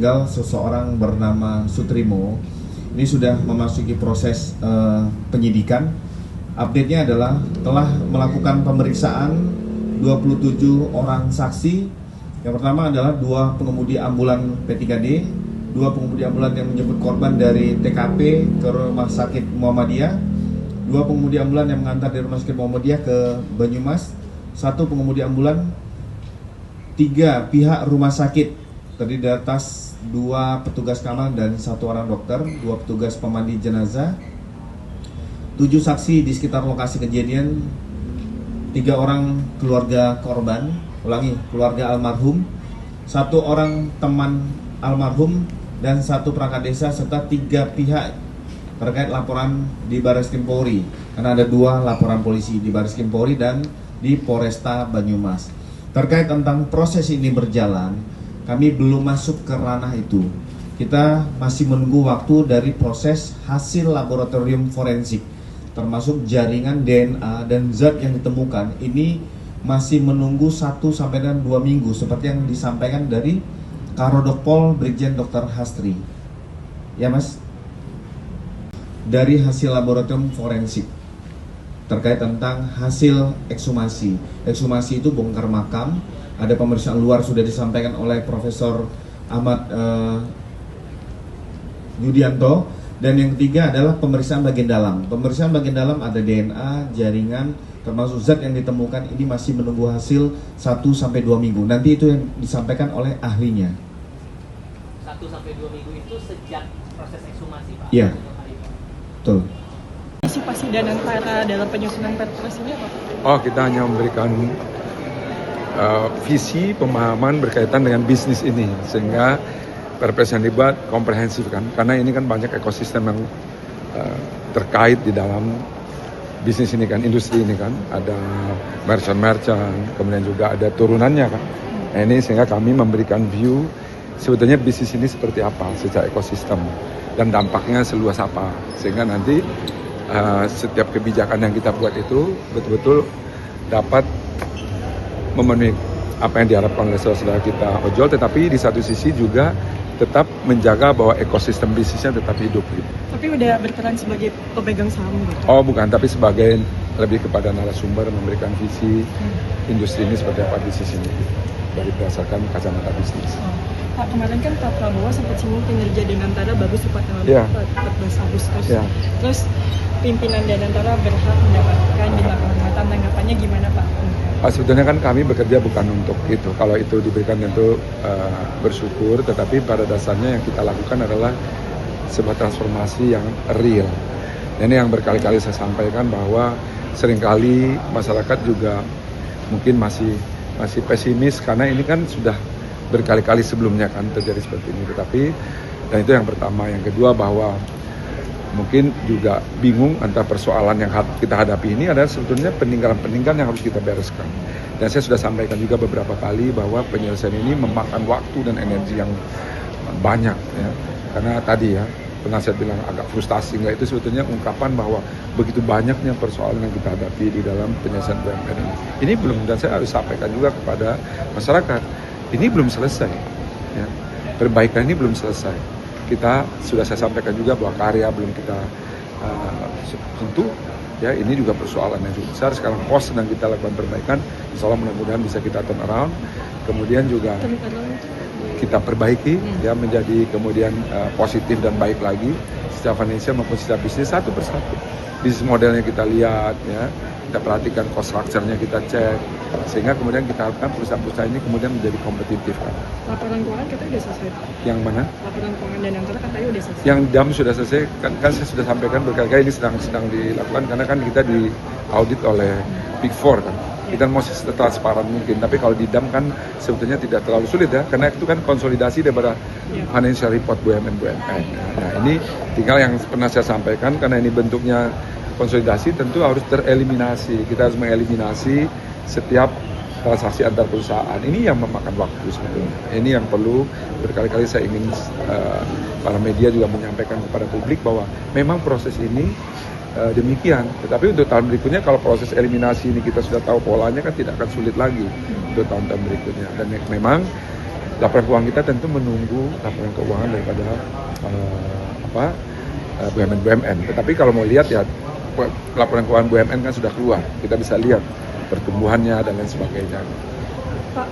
meninggal seseorang bernama Sutrimo. Ini sudah memasuki proses penyidikan. Update-nya adalah telah melakukan pemeriksaan 27 orang saksi. Yang pertama adalah 2 pengemudi ambulan P3D, 2 pengemudi ambulan yang menjemput korban dari TKP ke Rumah Sakit Muhammadiyah, 2 pengemudi ambulan yang mengantar dari Rumah Sakit Muhammadiyah ke Banyumas, 1 pengemudi ambulan, 3 pihak rumah sakit terdiri dari atas 2 petugas keamanan dan 1 orang dokter, 2 petugas pemandi jenazah, 7 saksi di sekitar lokasi kejadian, 3 orang keluarga korban, keluarga almarhum, 1 orang teman almarhum, dan 1 perangkat desa, serta 3 pihak terkait laporan di Barreskrim Polri. Karena ada 2 laporan polisi di Barreskrim Polri dan di Polresta Banyumas. Terkait tentang proses ini berjalan, kami belum masuk ke ranah itu. Kita masih menunggu waktu dari proses hasil laboratorium forensik, termasuk jaringan DNA dan zat yang ditemukan. Ini masih menunggu 1-2 minggu seperti yang disampaikan dari Karodokpol Brigjen Dr. Hastri. Ya Mas, dari hasil laboratorium forensik terkait tentang hasil ekshumasi. Ekshumasi itu bongkar makam, ada pemeriksaan luar sudah disampaikan oleh Profesor Ahmad Yudianto, dan yang ketiga adalah pemeriksaan bagian dalam. Pemeriksaan bagian dalam ada DNA, jaringan, termasuk zat yang ditemukan. Ini masih menunggu hasil 1-2 minggu. Nanti itu yang disampaikan oleh ahlinya. 1-2 minggu itu sejak proses ekshumasi, Pak? Iya, betul. Partisipasi Danantara dalam penyusunan perpres ini apa? Oh, kita hanya memberikan visi, pemahaman berkaitan dengan bisnis ini, sehingga perpres yang dibuat komprehensif kan, karena ini kan banyak ekosistem yang terkait di dalam bisnis ini kan, industri ini kan, ada merchant, kemudian juga ada turunannya kan. Nah, ini sehingga kami memberikan view sebetulnya bisnis ini seperti apa secara ekosistem dan dampaknya seluas apa, sehingga nanti setiap kebijakan yang kita buat itu betul-betul dapat memenuhi apa yang diharapkan oleh saudara kita ojol, tetapi di satu sisi juga tetap menjaga bahwa ekosistem bisnisnya tetap hidup gitu. Tapi udah berperan sebagai pemegang saham gitu? Oh bukan, tapi sebagai lebih kepada narasumber memberikan visi industri ini seperti apa bisnis ini gitu, dari berdasarkan kacamata bisnis. Pak, kemarin kan Pak Prabowo sempat singgung kinerja Danantara bagus tepat tanggal 14 Agustus. Terus pimpinan Danantara berhak mendapatkan gelar kehormatan, tanggapannya gimana Pak? Sebetulnya kan kami bekerja bukan untuk itu. Kalau itu diberikan tentu bersyukur, tetapi pada dasarnya yang kita lakukan adalah sebuah transformasi yang real. Dan ini yang berkali-kali saya sampaikan bahwa seringkali masyarakat juga mungkin masih pesimis karena ini kan sudah berkali-kali sebelumnya kan terjadi seperti ini. Tetapi dan itu yang pertama. Yang kedua bahwa mungkin juga bingung antara persoalan yang kita hadapi ini adalah sebetulnya peninggalan-peninggalan yang harus kita bereskan. Dan saya sudah sampaikan juga beberapa kali bahwa penyelesaian ini memakan waktu dan energi yang banyak ya. Karena tadi ya, penasihat bilang agak frustasi, enggak, itu sebetulnya ungkapan bahwa begitu banyaknya persoalan yang kita hadapi di dalam penyelesaian BUMN ini. Ini belum, dan saya harus sampaikan juga kepada masyarakat, ini belum selesai ya. Perbaikan ini belum selesai. Kita sudah saya sampaikan juga bahwa karya belum kita sentuh ya, ini juga persoalan yang cukup besar. Sekarang pos sedang kita lakukan perbaikan, insya Allah mudah-mudahan bisa kita turn around, kemudian juga kita perbaiki ya menjadi kemudian positif dan baik lagi secara financial maupun secara bisnis satu persatu. Bisnis modelnya kita lihat ya, kita perhatikan cost structure-nya kita cek, sehingga kemudian kita harapkan perusahaan-perusahaan ini kemudian menjadi kompetitif kan. Laporan keuangan katanya udah selesai. Yang mana? Laporan keuangan Danantara katanya udah selesai. Yang DAM sudah selesai, kan saya sudah sampaikan berkali-kali ini sedang dilakukan karena kan kita diaudit oleh Big Four kan. Kita mau transparan mungkin, tapi kalau di DAM kan sebetulnya tidak terlalu sulit ya, karena itu kan konsolidasi daripada financial report BUMN. Nah ini tinggal yang pernah saya sampaikan, karena ini bentuknya konsolidasi tentu harus tereliminasi. Kita harus mengeliminasi setiap transaksi antar perusahaan. Ini yang memakan waktu sebetulnya. Ini yang perlu berkali-kali saya ingin para media juga menyampaikan kepada publik bahwa memang proses ini demikian. Tetapi untuk tahun berikutnya kalau proses eliminasi ini kita sudah tahu polanya kan tidak akan sulit lagi untuk tahun-tahun berikutnya. Dan memang laporan keuangan kita tentu menunggu laporan keuangan daripada BUMN. Tetapi kalau mau lihat ya laporan keuangan BUMN kan sudah keluar, kita bisa lihat pertumbuhannya dan lain sebagainya. Pak,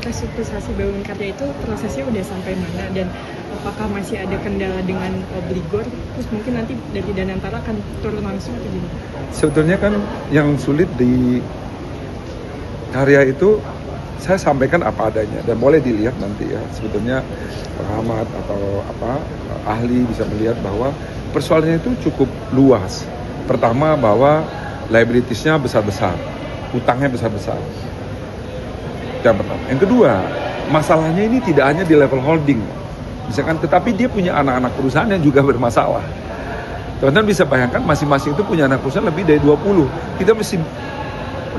restrukturisasi BUMN Karya itu prosesnya udah sampai mana dan apakah masih ada kendala dengan obligor? Terus mungkin nanti dari Danantara akan turun langsung atau gimana? Sebetulnya kan yang sulit di Karya itu saya sampaikan apa adanya dan boleh dilihat nanti ya, sebetulnya pengamat atau ahli bisa melihat bahwa persoalannya itu cukup luas. Pertama bahwa liabilitiesnya besar-besar, utangnya besar-besar. Yang pertama. Yang kedua, masalahnya ini tidak hanya di level holding, misalkan, tetapi dia punya anak-anak perusahaan yang juga bermasalah. Teman-teman bisa bayangkan masing-masing itu punya anak perusahaan lebih dari 20. Kita mesti,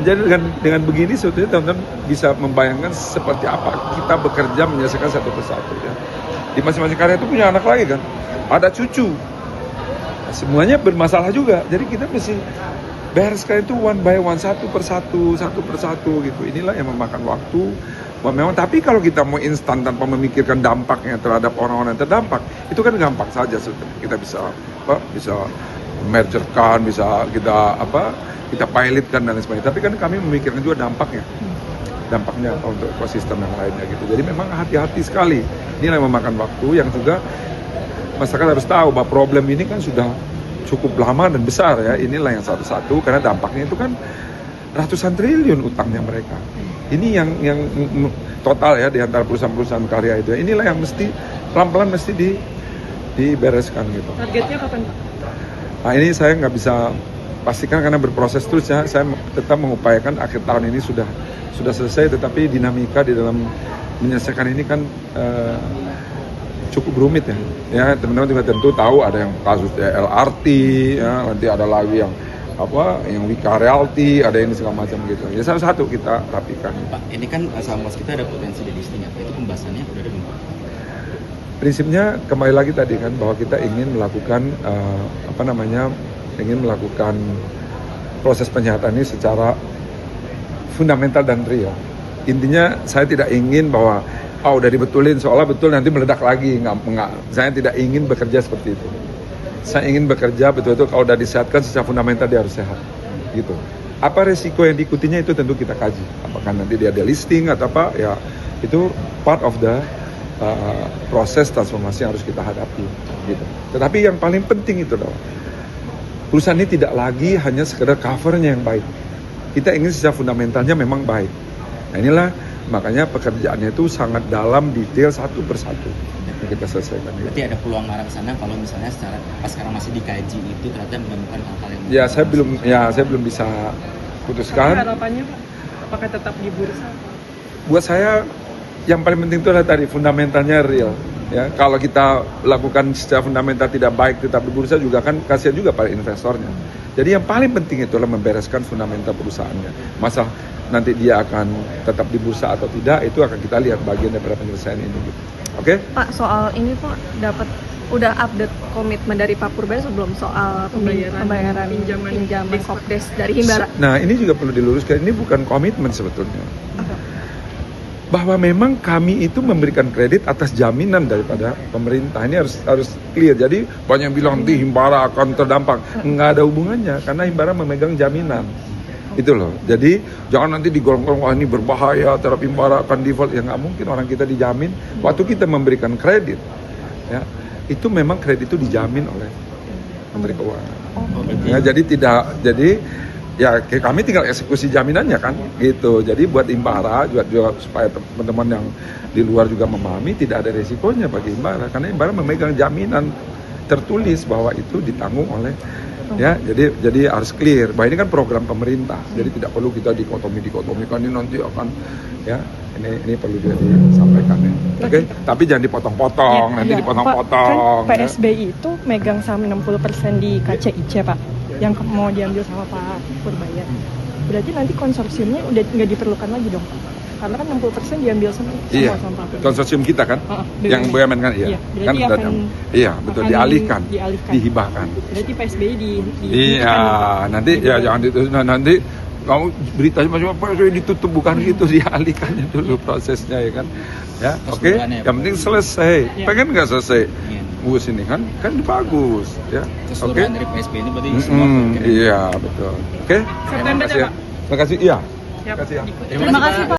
jadi dengan begini sebetulnya teman-teman bisa membayangkan seperti apa kita bekerja menyelesaikan satu persatu ya. Di masing-masing karya itu punya anak lagi kan, ada cucu, semuanya bermasalah juga. Jadi kita mesti bereskan itu one by one, satu persatu gitu. Inilah yang memakan waktu. Memang, tapi kalau kita mau instan tanpa memikirkan dampaknya terhadap orang-orang yang terdampak, itu kan gampang saja sebetulnya. Kita bisa mergerkan, bisa kita pilotkan dan lain sebagainya. Tapi kan kami memikirkan juga dampaknya apa untuk ekosistem yang lainnya gitu. Jadi memang hati-hati sekali. Inilah yang memakan waktu, yang juga masyarakat harus tahu bahwa problem ini kan sudah cukup lama dan besar ya. Inilah yang satu-satu, karena dampaknya itu kan ratusan triliun utangnya mereka. Ini yang total ya di antara perusahaan-perusahaan karya itu. Inilah yang mesti pelan-pelan mesti dibereskan gitu. Targetnya kapan? Nah ini saya nggak bisa pastikan karena berproses terus ya. Saya tetap mengupayakan akhir tahun ini sudah selesai, tetapi dinamika di dalam menyelesaikan ini kan cukup rumit ya. Ya teman-teman juga tentu tahu ada yang kasus LRT ya, nanti ada lagi yang Wika Realty, ada ini segala macam gitu. Ya satu kita rapikan. Pak, ini kan saham was kita ada potensi delisting apa? Itu pembahasannya udah ada belum? Prinsipnya kembali lagi tadi kan bahwa kita ingin melakukan ingin melakukan proses penyihatan ini secara fundamental dan real. Intinya saya tidak ingin bahwa udah dibetulin seolah betul nanti meledak lagi, enggak. Saya tidak ingin bekerja seperti itu. Saya ingin bekerja betul-betul kalau udah disehatkan secara fundamental dia harus sehat gitu. Apa resiko yang diikutinya itu tentu kita kaji. Apakah nanti dia ada listing atau apa ya, itu part of the proses transformasi yang harus kita hadapi gitu. Tetapi yang paling penting itu adalah perusahaan ini tidak lagi hanya sekedar covernya yang baik. Kita ingin secara fundamentalnya memang baik. Nah inilah makanya pekerjaannya itu sangat dalam, detail, satu persatu yang kita selesaikan. Berarti ada peluang arah ke sana kalau misalnya secara sekarang masih dikaji itu ternyata menemukan hal-hal yang saya belum bisa putuskan. Tapi harapannya Pak, apakah tetap di bursa? Buat saya yang paling penting itu adalah tadi fundamentalnya real. Ya, kalau kita lakukan secara fundamental tidak baik tetap di bursa juga kan kasihan juga pada investornya. Jadi yang paling penting itu adalah membereskan fundamental perusahaannya. Masalah nanti dia akan tetap di bursa atau tidak itu akan kita lihat bagian daripada penyelesaian ini gitu. Oke? Pak, soal ini Pak udah update komitmen dari Pak Purbaya sebelum soal pembayaran pinjaman Kopdes dari Himbara. Nah, ini juga perlu diluruskan, ini bukan komitmen sebetulnya. Bahwa memang kami itu memberikan kredit atas jaminan daripada pemerintah. Ini harus clear. Jadi banyak yang bilang di Himbara akan terdampak. Nggak ada hubungannya karena Himbara memegang jaminan. Itu loh. Jadi jangan nanti digolong-golong wah ini berbahaya terhadap Himbara akan default. Ya nggak mungkin, orang kita dijamin. Waktu kita memberikan kredit, ya itu memang kredit itu dijamin oleh Menteri Keuangan. Ya, jadi ya kami tinggal eksekusi jaminannya kan gitu. Jadi buat Himbara juga supaya teman-teman yang di luar juga memahami tidak ada resikonya bagi Himbara karena Himbara memegang jaminan tertulis bahwa itu ditanggung oleh ya. Jadi harus clear bahwa ini kan program pemerintah. Jadi tidak perlu kita dikotomikan ini nanti akan ya ini perlu juga disampaikan ya. Oke? Tapi jangan dipotong-potong, nanti dipotong-potong. Kan PSBI itu megang saham 60% di KCIC Pak, yang mau diambil sama Pak Purbaya. Berarti nanti konsorsiumnya udah nggak diperlukan lagi dong Pak? Karena kan 60% diambil sama Pak Purbaya. Konsorsium kita kan, yang BUMN kan iya. Kan betul dialihkan, dihibahkan. Berarti PSBI nanti ya jangan ditulis nanti kamu beritanya macam apa ditutup, bukan gitu, dialihkan dulu prosesnya ya kan. Ya, oke. Keseluruhannya ya, Yang Pak. penting selesai. Ya. Pengen nggak selesai? Iya. Bus ini kan bagus ya. Oke. Keseluruhan dari PSB ini berarti semua program. Iya betul. Oke. September Terima kasih ya, ya. Terima kasih. Iya. Siap. Terima kasih ya. Terima kasih, Pak.